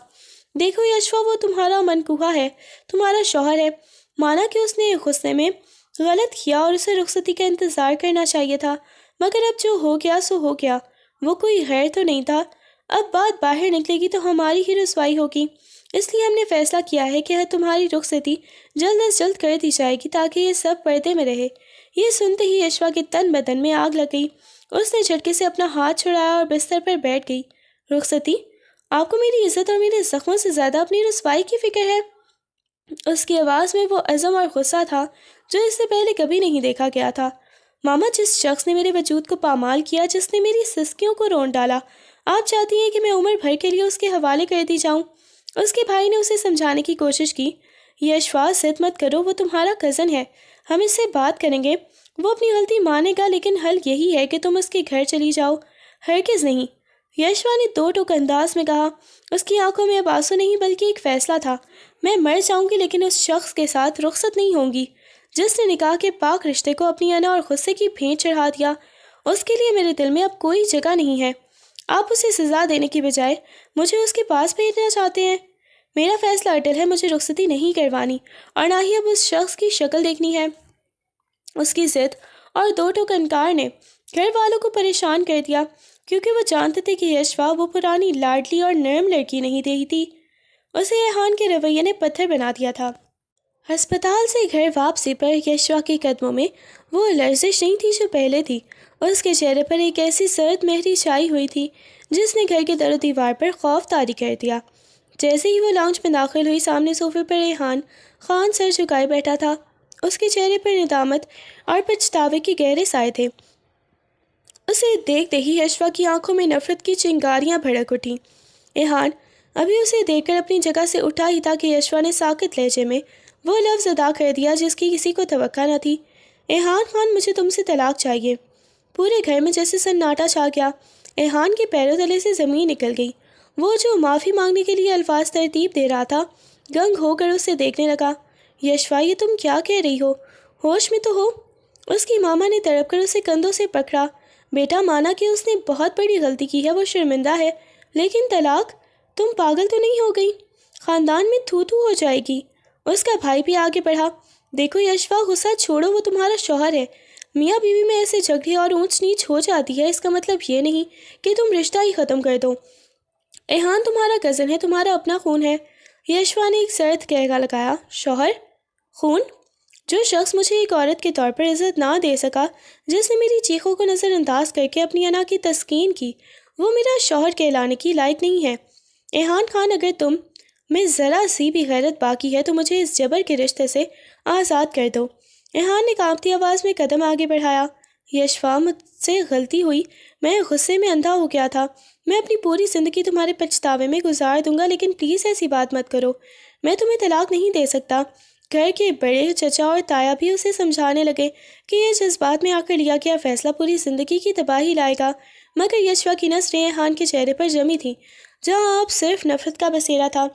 A: دیکھو یشوا، وہ تمہارا منکوہا ہے، تمہارا شوہر ہے۔ مانا کہ اس نے غصے میں غلط کیا اور اسے رخصتی کا انتظار کرنا چاہیے تھا، مگر اب جو ہو گیا سو ہو گیا، وہ کوئی غیر تو نہیں تھا۔ اب بات باہر نکلے گی تو ہماری ہی رسوائی ہوگی، اس لیے ہم نے فیصلہ کیا ہے کہ تمہاری رخصتی جلد از جلد کر دی جائے گی تاکہ یہ سب پردے میں رہے۔ یہ سنتے ہی یشوا کے تن بدن میں آگ لگ گئی۔ اس نے جھٹکے سے اپنا ہاتھ چھڑایا اور بستر پر بیٹھ گئی۔ رخصتی؟ آپ کو میری عزت اور میرے زخموں سے زیادہ اپنی رسوائی کی فکر ہے؟ اس کی آواز میں وہ عزم اور غصہ تھا جو اس سے پہلے کبھی نہیں دیکھا گیا تھا۔ ماما، جس شخص نے میرے وجود کو پامال کیا، جس نے میری سسکیوں کو رون ڈالا، آپ چاہتی ہیں کہ میں عمر بھر کے لیے اس کے حوالے کر دی جاؤں؟ اس کے بھائی نے اسے سمجھانے کی کوشش کی۔ یشوا، ضد مت کرو، وہ تمہارا کزن ہے، ہم اس سے بات کریں گے، وہ اپنی غلطی مانے گا، لیکن حل یہی ہے کہ تم اس کے گھر چلی جاؤ۔ ہرگز نہیں، یشوا نے دو ٹوک انداز میں کہا۔ اس کی آنکھوں میں اب آنسو نہیں بلکہ ایک فیصلہ تھا۔ میں مر جاؤں گی لیکن اس شخص کے ساتھ رخصت نہیں ہوں گی جس نے نکاح کے پاک رشتے کو اپنی انا اور غصے کی بھینٹ چڑھا دیا۔ اس کے لیے میرے دل میں اب کوئی جگہ نہیں ہے۔ آپ اسے سزا دینے کی بجائے مجھے اس کے پاس بھیجنا چاہتے ہیں۔ میرا فیصلہ اٹل ہے، مجھے رخصتی نہیں کروانی اور نہ ہی اب اس شخص کی شکل دیکھنی ہے۔ اس کی ضد اور دو ٹوک انکار نے گھر والوں کو پریشان کر دیا، کیونکہ وہ جانتے تھے کہ یشوا وہ پرانی لاڈلی اور نرم لڑکی نہیں رہی تھی، اسے ایحان کے رویے نے پتھر بنا دیا تھا۔ ہسپتال سے گھر واپسی پر یشوا کے قدموں میں وہ لرزش نہیں تھی جو پہلے تھی۔ اس کے چہرے پر ایک ایسی سرد مہری چھائی ہوئی تھی جس نے گھر کے در و دیوار پر خوف طاری کر دیا۔ جیسے ہی وہ لاؤنج میں داخل ہوئی، سامنے صوفے پر ایحان خان سر جھکائے بیٹھا تھا۔ اس کے چہرے پر ندامت اور پچھتاوے کے گہرے سائے تھے۔ اسے دیکھتے ہی یشوا کی آنکھوں میں نفرت کی چنگاریاں بھڑک اٹھیں۔ ایحان ابھی اسے دیکھ کر اپنی جگہ سے اٹھا ہی تھا کہ یشوا نے ساکت لہجے میں وہ لفظ ادا کر دیا جس کی کسی کو توقع نہ تھی۔ ایحان خان، مجھے تم سے طلاق چاہیے۔ پورے گھر میں جیسے سناٹا چھا گیا۔ ایحان کے پیروں تلے سے زمین نکل گئی۔ وہ جو معافی مانگنے کے لیے الفاظ ترتیب دے رہا تھا گنگ ہو کر اسے دیکھنے لگا۔ یشوا، یہ تم کیا کہہ رہی ہو؟ ہوش میں تو ہو؟ اس کی ماما نے تڑپ کر اسے کندھوں سے پکڑا۔ بیٹا، مانا کہ اس نے بہت بڑی غلطی کی ہے، وہ شرمندہ ہے، لیکن طلاق؟ تم پاگل تو نہیں ہو گئی؟ خاندان میں تھو تھو ہو جائے گی۔ اس کا بھائی بھی آگے بڑھا۔ دیکھو یشوا، غصہ چھوڑو، وہ تمہارا شوہر ہے۔ میاں بیوی میں ایسے جھگڑے اور اونچ نیچ ہو جاتی ہے، اس کا مطلب یہ نہیں کہ تم رشتہ ہی ختم کر دو۔ ایحان تمہارا کزن ہے، تمہارا اپنا خون ہے۔ یشوا نے ایک سرد کہگا لگایا۔ شوہر؟ خون؟ جو شخص مجھے ایک عورت کے طور پر عزت نہ دے سکا، جس نے میری چیخوں کو نظر انداز کر کے اپنی انا کی تسکین کی، وہ میرا شوہر کہلانے کی لائق نہیں ہے۔ ایحان خان، اگر تم میں ذرا سی بھی غیرت باقی ہے تو مجھے اس جبر کے رشتے سے آزاد کر دو۔ ایحان نے کانپتی آواز میں قدم آگے بڑھایا۔ یشوا، مجھ سے غلطی ہوئی، میں غصے میں اندھا ہو گیا تھا۔ میں اپنی پوری زندگی تمہارے پچھتاوے میں گزار دوں گا، لیکن پلیز ایسی بات مت کرو۔ میں تمہیں طلاق نہیں دے سکتا۔ گھر کے بڑے چچا اور تایا بھی اسے سمجھانے لگے کہ یہ جذبات میں آ کر لیا گیا فیصلہ پوری زندگی کی تباہی لائے گا، مگر یشوا کی نظریں ایحان کے چہرے پر جمی تھیں، جہاں اب صرف نفرت کا بسیرا تھا۔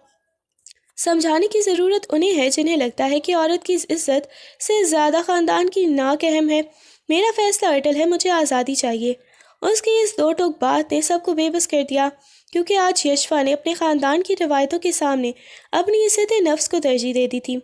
A: سمجھانے کی ضرورت انہیں ہے جنہیں لگتا ہے کہ عورت کی عزت سے زیادہ خاندان کی ناک اہم ہے۔ میرا فیصلہ اٹل ہے، مجھے آزادی چاہیے۔ اس کی اس دو ٹوک بات نے سب کو بے بس کر دیا، کیونکہ آج یشوا نے اپنے خاندان کی روایتوں کے سامنے اپنی عزت نفس کو ترجیح دے دی تھی۔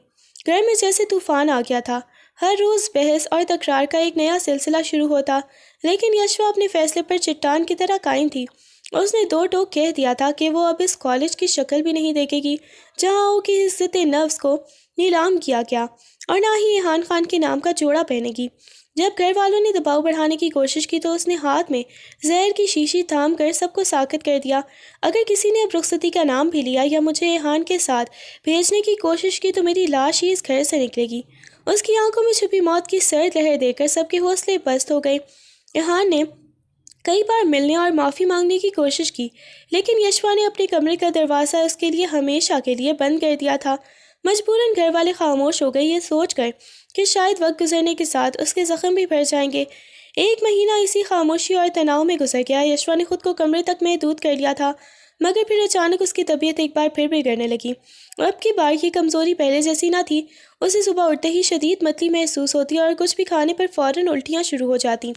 A: گھر میں جیسے طوفان آ گیا تھا، ہر روز بحث اور تکرار کا ایک نیا سلسلہ شروع ہوتا، لیکن یشوا اپنے فیصلے پر چٹان کی طرح قائم تھی۔ اس نے دو ٹوک کہہ دیا تھا کہ وہ اب اس کالج کی شکل بھی نہیں دیکھے گی جہاں وہ کی عزت نفس کو نیلام کیا گیا، اور نہ ہی ایحان خان کے نام کا جوڑا پہنے گی۔ جب گھر والوں نے دباؤ بڑھانے کی کوشش کی تو اس نے ہاتھ میں زہر کی شیشی تھام کر سب کو ساکت کر دیا۔ اگر کسی نے اب رخصتی کا نام بھی لیا یا مجھے ایحان کے ساتھ بھیجنے کی کوشش کی تو میری لاش ہی اس گھر سے نکلے گی۔ اس کی آنکھوں میں چھپی موت کی سرد لہر دیکھ کر سب کے حوصلے پست ہو گئے۔ ایحان نے کئی بار ملنے اور معافی مانگنے کی کوشش کی، لیکن یشوا نے اپنے کمرے کا دروازہ اس کے لیے ہمیشہ کے لیے بند کر دیا تھا۔ مجبوراً گھر والے خاموش ہو گئے، یہ سوچ کر کہ شاید وقت گزرنے کے ساتھ اس کے زخم بھی بھر جائیں گے۔ ایک مہینہ اسی خاموشی اور تناؤ میں گزر گیا۔ یشوا نے خود کو کمرے تک محدود کر لیا تھا، مگر پھر اچانک اس کی طبیعت ایک بار پھر بگڑنے لگی۔ اب کی بار یہ کمزوری پہلے جیسی نہ تھی۔ اسے صبح اٹھتے ہی شدید متلی محسوس ہوتی اور کچھ بھی کھانے پر فوراً الٹیاں شروع ہو جاتی۔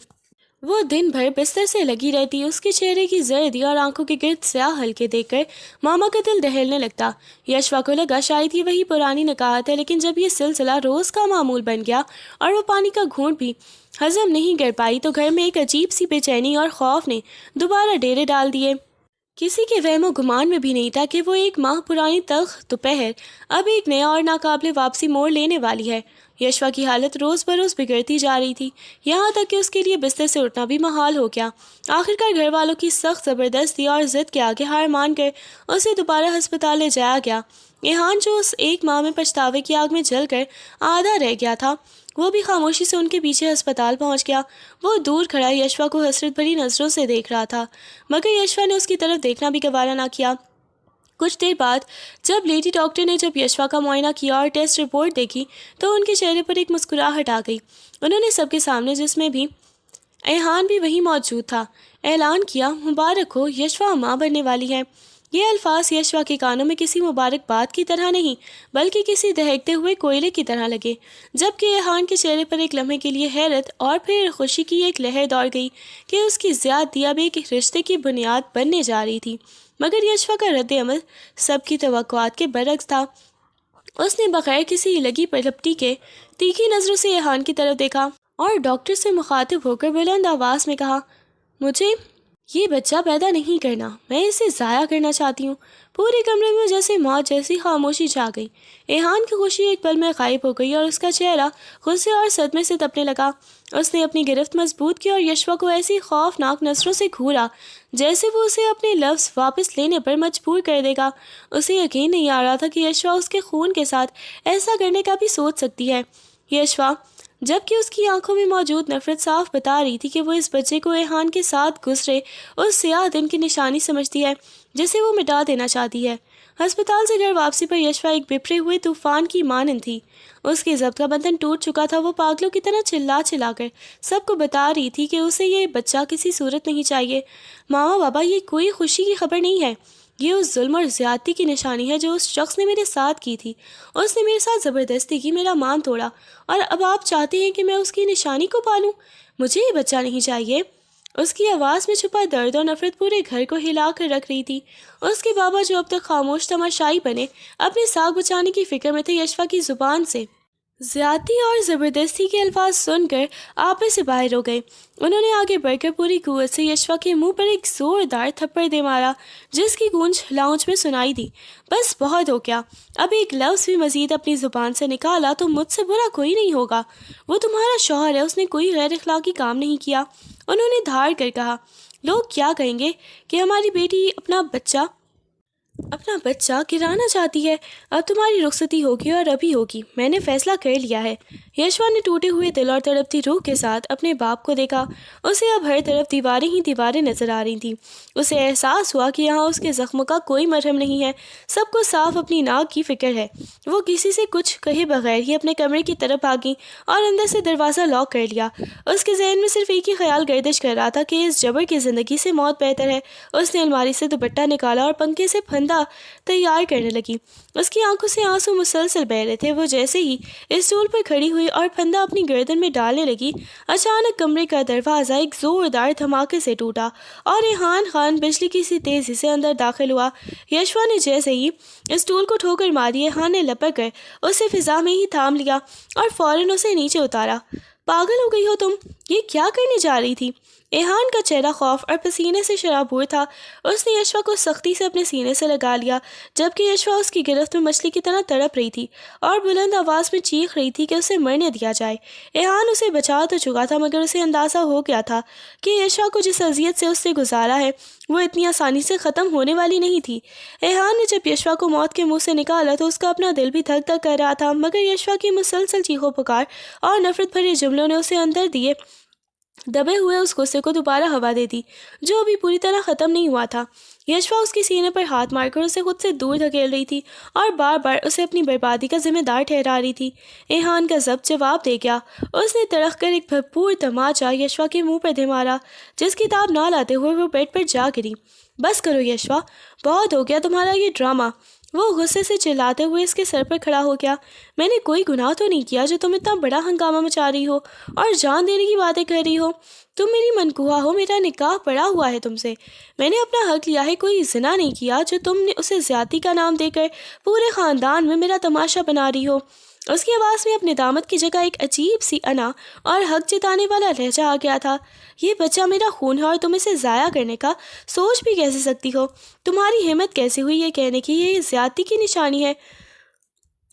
A: وہ دن بھر بستر سے لگی رہتی۔ اس کے چہرے کی زردی اور آنکھوں کے گرد سیاہ حلقے دیکھ کر ماما کا دل دہلنے لگتا۔ یشوا کو لگا شاید یہ وہی پرانی نکاہت ہے، لیکن جب یہ سلسلہ روز کا معمول بن گیا اور وہ پانی کا گھونٹ بھی ہضم نہیں کر پائی تو گھر میں ایک عجیب سی بے چینی اور خوف نے دوبارہ ڈیرے ڈال دیے۔ کسی کے وہم و گمان میں بھی نہیں تھا کہ وہ ایک ماہ پرانی تلخ دوپہر اب ایک نیا اور ناقابل واپسی موڑ لینے والی ہے۔ یشوا کی حالت روز بروز بگڑتی جا رہی تھی، یہاں تک کہ اس کے لیے بستر سے اٹھنا بھی محال ہو گیا۔ آخرکار گھر والوں کی سخت زبردستی اور ضد کے آگے ہار مان کر اسے دوبارہ ہسپتال لے جایا گیا۔ ایحان، جو اس ایک ماہ میں پچھتاوے کی آگ میں جل کر آدھا رہ گیا تھا، وہ بھی خاموشی سے ان کے پیچھے ہسپتال پہنچ گیا۔ وہ دور کھڑا یشوا کو حسرت بھری نظروں سے دیکھ رہا تھا، مگر یشوا نے اس کی طرف دیکھنا بھی گوارا نہ کیا۔ کچھ دیر بعد جب لیڈی ڈاکٹر نے جب یشوا کا معائنہ کیا اور ٹیسٹ رپورٹ دیکھی تو ان کے چہرے پر ایک مسکراہٹ آ گئی۔ انہوں نے سب کے سامنے، جس میں بھی ایحان بھی وہی موجود تھا، اعلان کیا، مبارک ہو، یشوا ماں بننے والی ہے۔ یہ الفاظ یشوا کے کانوں میں کسی مبارک بات کی طرح نہیں بلکہ کسی دہکتے ہوئے کوئلے کی طرح لگے، جبکہ ایحان کے چہرے پر ایک لمحے کے لیے حیرت اور پھر خوشی کی ایک لہر دوڑ گئی کہ اس کی زیادتی اب ایک رشتے کی بنیاد بننے جا رہی تھی۔ مگر یشوا کا رد عمل سب کی توقعات کے برعکس تھا۔ اس نے بغیر کسی لگی پلپٹی کے تیکھی نظروں سے ایحان کی طرف دیکھا اور ڈاکٹر سے مخاطب ہو کر بلند آواز میں کہا، مجھے یہ بچہ پیدا نہیں کرنا، میں اسے ضائع کرنا چاہتی ہوں۔ پورے کمرے میں جیسے موت جیسی خاموشی چھا گئی۔ ایحان کی خوشی ایک پل میں غائب ہو گئی اور اس کا چہرہ غصے اور صدمے سے تپنے لگا۔ اس نے اپنی گرفت مضبوط کی اور یشوا کو ایسی خوفناک نظروں سے گھورا جیسے وہ اسے اپنے لفظ واپس لینے پر مجبور کر دے گا۔ اسے یقین نہیں آ رہا تھا کہ یشوا اس کے خون کے ساتھ ایسا کرنے کا بھی سوچ سکتی ہے۔ یشوا، جبکہ اس کی آنکھوں میں موجود نفرت صاف بتا رہی تھی کہ وہ اس بچے کو ایحان کے ساتھ گزرے اس سیاہ دن کی نشانی سمجھتی ہے جسے وہ مٹا دینا چاہتی ہے۔ ہسپتال سے گھر واپسی پر یشوا ایک بپھرے ہوئے طوفان کی مانند تھی۔ اس کے ضبط کا بندھن ٹوٹ چکا تھا۔ وہ پاگلوں کی طرح چلا چلا کر سب کو بتا رہی تھی کہ اسے یہ بچہ کسی صورت نہیں چاہیے۔ ماما، بابا، یہ کوئی خوشی کی خبر نہیں ہے، یہ اس ظلم اور زیادتی کی نشانی ہے جو اس شخص نے میرے ساتھ کی تھی۔ اس نے میرے ساتھ زبردستی کی، میرا مان توڑا، اور اب آپ چاہتے ہیں کہ میں اس کی نشانی کو پالوں؟ مجھے یہ بچہ نہیں چاہیے۔ اس کی آواز میں چھپا درد اور نفرت پورے گھر کو ہلا کر رکھ رہی تھی۔ اس کے بابا، جو اب تک خاموش تماشائی بنے اپنے ساکھ بچانے کی فکر میں تھے، یشوا کی زبان سے زیادتی اور زبردستی کے الفاظ سن کر آپے سے باہر ہو گئے۔ انہوں نے آگے بڑھ کر پوری قوت سے یشوا کے منہ پر ایک زوردار تھپڑ دے مارا، جس کی گونج لاؤنج میں سنائی دی۔ بس بہت ہو گیا، اب ایک لفظ بھی مزید اپنی زبان سے نکالا تو مجھ سے برا کوئی نہیں ہوگا۔ وہ تمہارا شوہر ہے، اس نے کوئی غیر اخلاقی کام نہیں کیا۔ انہوں نے دھاڑ کر کہا، لوگ کیا کہیں گے کہ ہماری بیٹی اپنا بچہ گرانا چاہتی ہے۔ اب تمہاری رخصتی ہوگی اور ابھی ہوگی، میں نے فیصلہ کر لیا ہے۔ یشوا نے ٹوٹے ہوئے دل اور تڑپتی روح کے ساتھ اپنے باپ کو دیکھا۔ اسے اب ہر طرف دیواریں ہی دیواریں نظر آ رہی تھیں۔ اسے احساس ہوا کہ یہاں اس کے زخم کا کوئی مرہم نہیں ہے، سب کو صاف اپنی ناک کی فکر ہے۔ وہ کسی سے کچھ کہے بغیر ہی اپنے کمرے کی طرف بھاگی اور اندر سے دروازہ لاک کر لیا۔ اس کے ذہن میں صرف ایک ہی خیال گردش کر رہا تھا کہ اس جبر کی زندگی سے موت بہتر ہے۔ اس نے الماری سے دوپٹہ نکالا اور پنکھے سے پھندا تیار کرنے لگی۔ اس کی آنکھوں سے آنسو مسلسل بہہ رہے تھے۔ وہ جیسے ہی اسٹول پر کھڑی ہوئی اور پھندا اپنی گردن میں ڈالنے لگی، اچانک کمرے کا دروازہ ایک زوردار دھماکے سے ٹوٹا اور ریحان خان بجلی کی سی تیزی سے اندر داخل ہوا۔ یشوا نے جیسے ہی اسٹول کو ٹھوکر ماری، ریحان نے لپک کر اسے فضا میں ہی تھام لیا اور فوراً اسے نیچے اتارا۔ پاگل ہو گئی ہو تم، یہ کیا کرنے جا رہی تھی؟ ریحان کا چہرہ خوف اور پسینے سے شرابور تھا۔ اس نے یشوا کو سختی سے اپنے سینے سے لگا لیا، جبکہ یشوا اس کی گرفت میں مچھلی کی طرح تڑپ رہی تھی اور بلند آواز میں چیخ رہی تھی کہ اسے مرنے دیا جائے۔ ریحان اسے بچا تو چکا تھا، مگر اسے اندازہ ہو گیا تھا کہ یشوا کو جس اذیت سے اس سے گزارا ہے وہ اتنی آسانی سے ختم ہونے والی نہیں تھی۔ ریحان نے جب یشوا کو موت کے منہ سے نکالا تو اس کا اپنا دل بھی دھک دھک کر رہا تھا، مگر یشوا کی مسلسل چیخو پکار اور نفرت بھرے جملوں نے اسے اندر دیے دبے ہوئے اس غصے کو دوبارہ ہوا دے دی جو ابھی پوری طرح ختم نہیں ہوا تھا۔ یشوا اس کے سینے پر ہاتھ مار کر اسے خود سے دور دھکیل رہی تھی اور بار بار اسے اپنی بربادی کا ذمہ دار ٹھہرا رہی تھی۔ ریحان کا ضبط جواب دے گیا۔ اس نے تڑق کر ایک بھرپور تماچا یشوا کے منہ پر دے مارا، جس کی تاب نہ لاتے ہوئے وہ بیڈ پر جا گری۔ بس کرو یشوا، بہت ہو گیا تمہارا یہ ڈرامہ۔ وہ غصے سے چلاتے ہوئے اس کے سر پر کھڑا ہو گیا۔ میں نے کوئی گناہ تو نہیں کیا جو تم اتنا بڑا ہنگامہ مچا رہی ہو اور جان دینے کی باتیں کر رہی ہو۔ تم میری منکوہ ہو، میرا نکاح پڑا ہوا ہے تم سے، میں نے اپنا حق لیا ہے، کوئی زنا نہیں کیا جو تم نے اسے زیادتی کا نام دے کر پورے خاندان میں میرا تماشا بنا رہی ہو۔ اس کی آواز میں اپنے داماد کی جگہ ایک عجیب سی انا اور حق جتانے والا لہجہ آ گیا تھا۔ یہ بچہ میرا خون ہے اور تم اسے ضائع کرنے کا سوچ بھی کیسے سکتی ہو؟ تمہاری ہمت کیسے ہوئی یہ کہنے کی یہ زیادتی کی نشانی ہے؟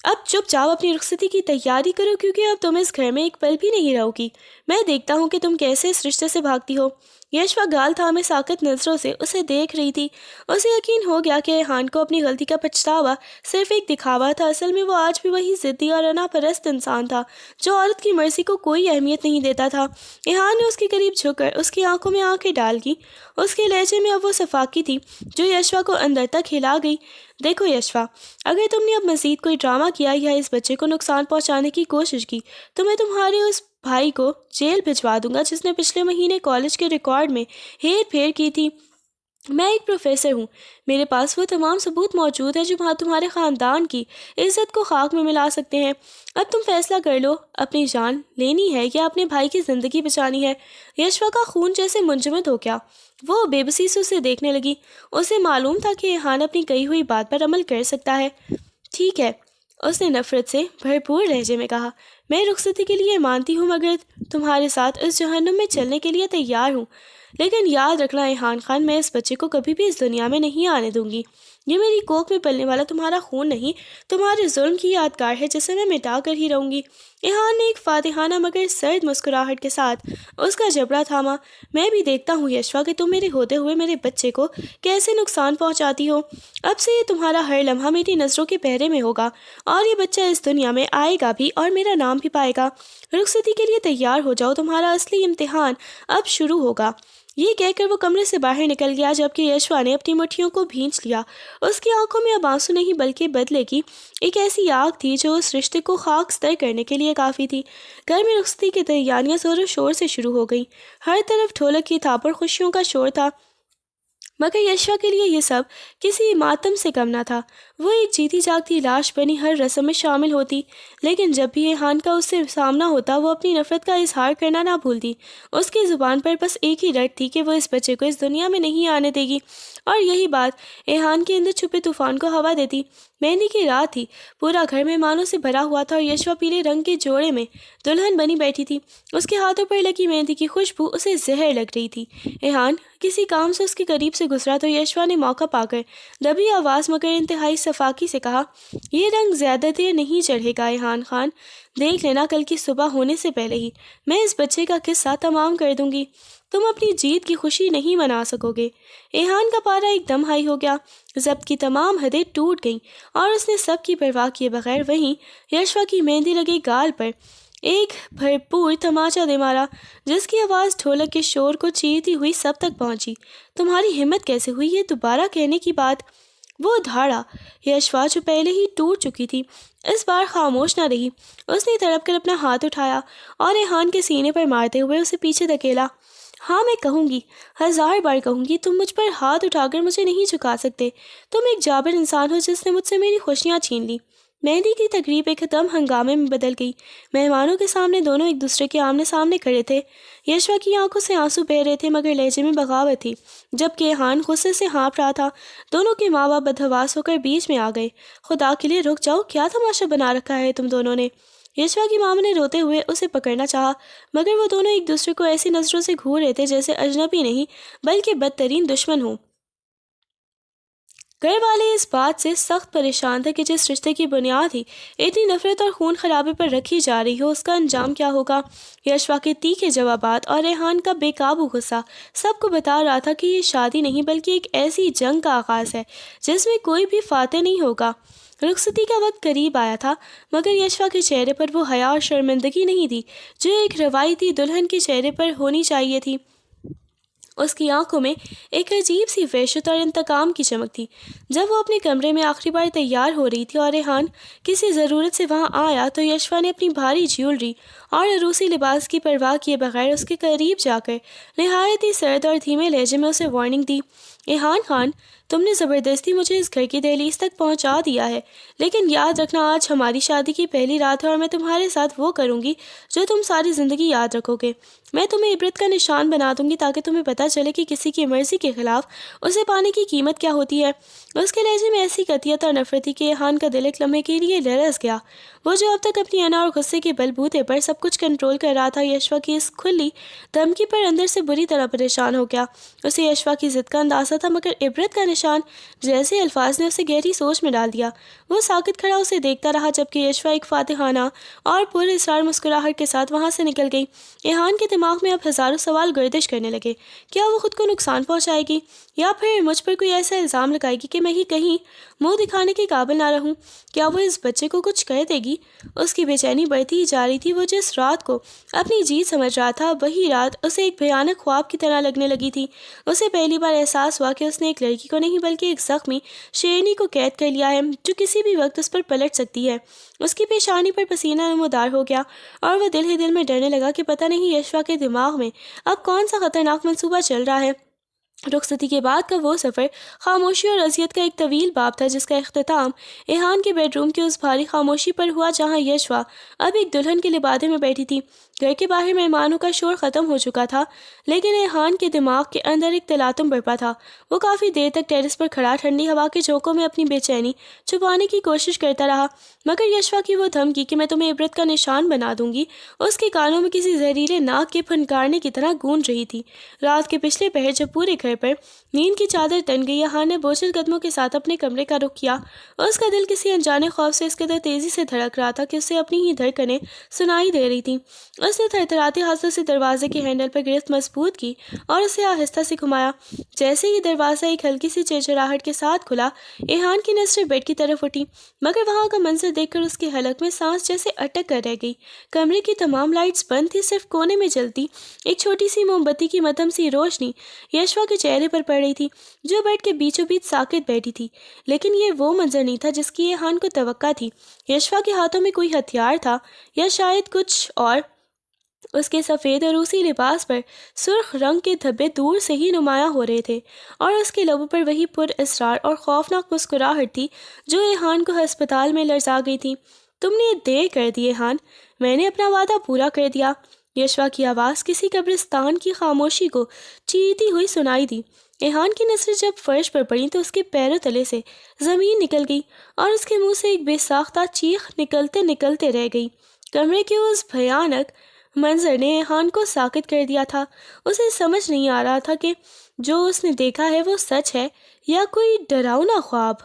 A: اب چپ چاپ اپنی رخصتی کی تیاری کرو، کیونکہ اب تم اس گھر میں ایک پل بھی نہیں رہو گی۔ میں دیکھتا ہوں کہ تم کیسے اس رشتے سے بھاگتی ہو۔ یشوا گال تھامے ساکت نظروں سے اسے دیکھ رہی تھی۔ اسے یقین ہو گیا کہ ریحان کو اپنی غلطی کا پچھتاوا صرف ایک دکھاوا تھا۔ اصل میں وہ آج بھی وہی ضدی اور انا پرست انسان تھا جو عورت کی مرضی کو کوئی اہمیت نہیں دیتا تھا۔ ریحان نے اس کے قریب جھک کر اس کی آنکھوں میں آنکھیں ڈال کی۔ اس کے لہجے میں اب وہ صفاقی تھی جو یشوا کو اندر تک ہلا گئی۔ دیکھو یشوا، اگر تم نے اب مزید کوئی ڈرامہ کیا یا اس بچے کو نقصان پہنچانے کی کوشش کی تو میں تمہارے اس بھائی کو جیل بھجوا دوں گا جس نے پچھلے مہینے کالج کے ریکارڈ میں ہیر پھیر کی تھی۔ میں ایک پروفیسر ہوں، میرے پاس وہ تمام ثبوت موجود ہیں جو تمہارے خاندان کی عزت کو خاک میں ملا سکتے ہیں۔ اب تم فیصلہ کر لو، اپنی جان لینی ہے یا اپنے بھائی کی زندگی بچانی ہے۔ یشوا کا خون جیسے منجمد ہو گیا۔ وہ بے بسی سے اسے دیکھنے لگی۔ اسے معلوم تھا کہ ریحان اپنی کہی ہوئی بات پر عمل کر سکتا ہے۔ ٹھیک ہے، اس نے نفرت سے بھرپور لہجے میں کہا، میں رخصتی کے لیے مانتی ہوں، مگر تمہارے ساتھ اس جہنم میں چلنے کے لیے تیار ہوں۔ لیکن یاد رکھنا ریحان خان، میں اس بچے کو کبھی بھی اس دنیا میں نہیں آنے دوں گی۔ یہ میری کوکھ میں پلنے والا تمہارا خون نہیں، تمہارے ظلم کی یادگار ہے جسے میں مٹا کر ہی رہوں گی۔ ریحان نے ایک فاتحانہ مگر سرد مسکراہٹ کے ساتھ اس کا جبڑا تھاما۔ میں بھی دیکھتا ہوں یشوا کہ تم میرے ہوتے ہوئے میرے بچے کو کیسے نقصان پہنچاتی ہو۔ اب سے یہ تمہارا ہر لمحہ میری نظروں کے پہرے میں ہوگا اور یہ بچہ اس دنیا میں آئے گا بھی اور میرا نام بھی پائے گا۔ رخصتی کے لیے تیار ہو جاؤ، تمہارا اصلی امتحان اب شروع ہوگا۔ یہ کہہ کر وہ کمرے سے باہر نکل گیا، جبکہ یشوا نے اپنی مٹھیوں کو بھینچ لیا۔ اس کی آنکھوں میں اب آنسو نہیں بلکہ بدلے کی ایک ایسی آگ تھی جو اس رشتے کو خاک ستر کرنے کے لیے کافی تھی۔ گھر میں رخصتی کی تیاریاں زور و شور سے شروع ہو گئیں۔ ہر طرف ڈھولک کی تھاپ اور خوشیوں کا شور تھا، مگر یشوا کے لیے یہ سب کسی ماتم سے کم نہ تھا۔ وہ ایک جیتی جاگتی لاش بنی ہر رسم میں شامل ہوتی، لیکن جب بھی ریحان کا اس سے سامنا ہوتا وہ اپنی نفرت کا اظہار کرنا نہ بھولتی۔ اس کی زبان پر بس ایک ہی رٹ تھی کہ وہ اس بچے کو اس دنیا میں نہیں آنے دے گی، اور یہی بات ریحان کے اندر چھپے طوفان کو ہوا دیتی۔ مہندی کی رات تھی، پورا گھر مہمانوں سے بھرا ہوا تھا اور یشوا پیلے رنگ کے جوڑے میں دلہن بنی بیٹھی تھی۔ اس کے ہاتھوں پر لگی مہندی کی خوشبو اسے زہر لگ رہی تھی۔ ریحان کسی کام سے اس کے قریب سے گزرا تو یشوا نے موقع پا کر دبی آواز مگر انتہائی صفاقی سے کہا، یہ رنگ زیادہ دیر نہیں چڑھے گا ریحان خان، دیکھ لینا کل کی صبح ہونے سے پہلے ہی میں اس بچے کا قصہ تمام کر دوں گی، تم اپنی جیت کی خوشی نہیں منا سکو گے۔ ریحان کا پارا ایک دم ہائی ہو گیا، ضبط کی تمام حدیں ٹوٹ گئیں اور اس نے سب کی پرواہ کیے بغیر وہیں یشوا کی مہندی لگے گال پر ایک بھرپور تماچا دے مارا، جس کی آواز ڈھولک کے شور کو چیرتی ہوئی سب تک پہنچی۔ تمہاری ہمت کیسے ہوئی یہ دوبارہ کہنے کی بات؟ وہ دھاڑا یشوا جو پہلے ہی ٹوٹ چکی تھی اس بار خاموش نہ رہی۔ اس نے تڑپ کر اپنا ہاتھ اٹھایا اور ریحان کے سینے پر مارتے ہوئے اسے پیچھے دھکیلا۔ ہاں میں کہوں گی، 1000 بار کہوں گی، تم مجھ پر ہاتھ اٹھا کر مجھے نہیں جھکا سکتے۔ تم ایک جابر انسان ہو جس نے مجھ سے میری خوشیاں چھین لی۔ مہندی کی تقریب ایک دم ہنگامے میں بدل گئی۔ مہمانوں کے سامنے دونوں ایک دوسرے کے آمنے سامنے کھڑے تھے۔ یشوا کی آنکھوں سے آنسو بہہ رہے تھے مگر لہجے میں بغاوت تھی، جبکہ ریحان غصے سے ہانپ رہا تھا۔ دونوں کے ماں باپ بدحواس ہو کر بیچ میں آ گئے۔ خدا کے لیے رک جاؤ، کیا تماشا بنا رکھا ہے تم دونوں نے؟ یشوا کی ماں نے روتے ہوئے اسے پکڑنا چاہا مگر وہ دونوں ایک دوسرے کو ایسی نظروں سے گھور رہے تھے جیسے اجنبی نہیں بلکہ بدترین دشمن ہوں۔ گھر والے اس بات سے سخت پریشان تھے کہ جس رشتے کی بنیاد ہی اتنی نفرت اور خون خرابے پر رکھی جا رہی ہو اس کا انجام کیا ہوگا۔ یشوا کے تیکھے جوابات اور ریحان کا بے قابو غصہ سب کو بتا رہا تھا کہ یہ شادی نہیں بلکہ ایک ایسی جنگ کا آغاز ہے جس میں کوئی بھی فاتح نہیں ہوگا۔ رخصتی کا وقت قریب آیا تھا مگر یشوا کے چہرے پر وہ حیا اور شرمندگی نہیں تھی جو ایک روایتی دلہن کے چہرے پر ہونی چاہیے تھی۔ اس کی آنکھوں میں ایک عجیب سی وحشت اور انتقام کی چمک تھی۔ جب وہ اپنے کمرے میں آخری بار تیار ہو رہی تھی اور ریحان کسی ضرورت سے وہاں آیا تو یشوا نے اپنی بھاری جیولری اور عروسی لباس کی پرواہ کیے بغیر اس کے قریب جا کر نہایت ہی سرد اور دھیمے لہجے میں اسے وارننگ دی، ریحان خان، تم نے زبردستی مجھے اس گھر کی دہلیز تک پہنچا دیا ہے، لیکن یاد رکھنا آج ہماری شادی کی پہلی رات ہے اور میں تمہارے ساتھ وہ کروں گی جو تم ساری زندگی یاد رکھو گے۔ میں تمہیں عبرت کا نشان بنا دوں گی تاکہ تمہیں پتہ چلے کہ کسی کی مرضی کے خلاف اسے پانے کی قیمت کیا ہوتی ہے۔ اس کے لہجے میں ایسی قطعیت اور نفرت تھی کہ ریحان کا دل ایک لمحے کے لیے لرز گیا۔ وہ جو اب تک اپنی انا اور غصے کے بل بوتے پر سب کچھ کنٹرول کر رہا تھا یشوا کی اس کھلی دھمکی پر اندر سے بری طرح پریشان ہو گیا۔ اسے یشوا کی ضد کا اندازہ تھا مگر عبرت کا نشان جیسے الفاظ نے اسے گہری سوچ میں ڈال دیا۔ وہ ساکت کھڑا اسے دیکھتا رہا جبکہ یشوا ایک فاتحانہ اور پر اصرار مسکراہٹ کے ساتھ وہاں سے نکل گئی۔ ریحان کے دماغ میں اب ہزاروں سوال گردش کرنے لگے۔ کیا وہ خود کو نقصان پہنچائے گی یا پھر مجھ پر کوئی ایسا الزام لگائے گی کہ میں ہی کہیں منہ دکھانے کے قابل نہ رہوں؟ کیا وہ اس بچے کو کچھ کر دے گی؟ اس کی بے چینی بڑھتی ہی جا رہی تھی۔ وہ جس رات کو اپنی جیت سمجھ رہا تھا وہی رات اسے ایک بھیانک خواب کی طرح لگنے لگی تھی۔ اسے پہلی بار احساس ہوا کہ اس نے ایک لڑکی کو نہیں بلکہ ایک زخمی شیرنی کو قید کر لیا ہے جو کسی بھی وقت اس پر پلٹ سکتی ہے۔ اس کی پیشانی پر پسینہ نمودار ہو گیا اور وہ دل ہی دل میں ڈرنے لگا کہ پتہ نہیں یشوا کے دماغ میں اب کون سا خطرناک منصوبہ چل رہا ہے۔ رخصتی کے بعد کا وہ سفر خاموشی اور اذیت کا ایک طویل باب تھا جس کا اختتام ریحان کے بیڈ روم کی اس بھاری خاموشی پر ہوا جہاں یشوا اب ایک دلہن کے لبادے میں بیٹھی تھی۔ گھر کے باہر مہمانوں کا شور ختم ہو چکا تھا لیکن ریحان کے دماغ کے اندر ایک تلاطم برپا تھا۔ وہ کافی دیر تک ٹیرس پر کھڑا ٹھنڈی ہوا کے جھونکوں میں اپنی بے چینی چھپانے کی کوشش کرتا رہا مگر یشوا کی وہ دھمکی کہ میں تمہیں عبرت کا نشان بنا دوں گی اس کے کانوں میں کسی زہریلے ناک کے پھنکارنے کی طرح گونج رہی تھی۔ رات کے پچھلے پہر جب پورے گھر پر نیند کی چادر تن گئی ریحان نے بوجھل قدموں کے ساتھ اپنے کمرے کا رخ کیا۔ اس کا دل کسی انجانے خوف سے اس قدر تیزی سے دھڑک رہا تھا کہ اسے اپنی ہی دھڑکنیں سنائی دے رہی تھیں۔ اس نے تھرتھراتے ہاتھوں سے دروازے کے ہینڈل پر گرفت مضبوط کی اور اسے آہستہ سے گھمایا۔ جیسے ہی دروازہ ایک ہلکی سی چرچراہٹ کے ساتھ کھلا ریحان کی نظریں بیڈ کی طرف اٹھی مگر وہاں کا منظر دیکھ کر اس کے حلق میں سانس جیسے اٹک کر رہ گئی۔ کمرے کی تمام لائٹس بند تھی، صرف کونے میں جلتی ایک چھوٹی سی موم بتی کی مدھم سی روشنی یشوا کے چہرے پر پڑ رہی تھی جو بیڈ کے بیچوں بیچ ساکت بیٹھی تھی۔ لیکن یہ وہ منظر نہیں تھا جس کی ریحان کو توقع تھی۔ یشوا کے ہاتھوں میں کوئی ہتھیار تھا یا شاید کچھ اور۔ اس کے سفید اور روسی لباس پر سرخ رنگ کے دھبے دور سے ہی نمایاں ہو رہے تھے، اور اس کے لبوں پر وہی پر اسرار اور خوفناک مسکراہٹ تھی جو ایہان کو ہسپتال میں لرزا گئی تھی۔ تم نے دیر کر دی ایہان، میں نے اپنا وعدہ پورا کر دیا۔ یشوا کی آواز کسی قبرستان کی خاموشی کو چیرتی ہوئی سنائی دی۔ ایہان کی نظریں جب فرش پر پڑیں تو اس کے پیروں تلے سے زمین نکل گئی اور اس کے منہ سے ایک بے ساختہ چیخ نکلتے نکلتے رہ گئی۔ کمرے کے اس بھیانک منظر نے ایہان کو ساکت کر دیا تھا۔ اسے سمجھ نہیں آ رہا تھا کہ جو اس نے دیکھا ہے وہ سچ ہے یا کوئی ڈراؤنا خواب۔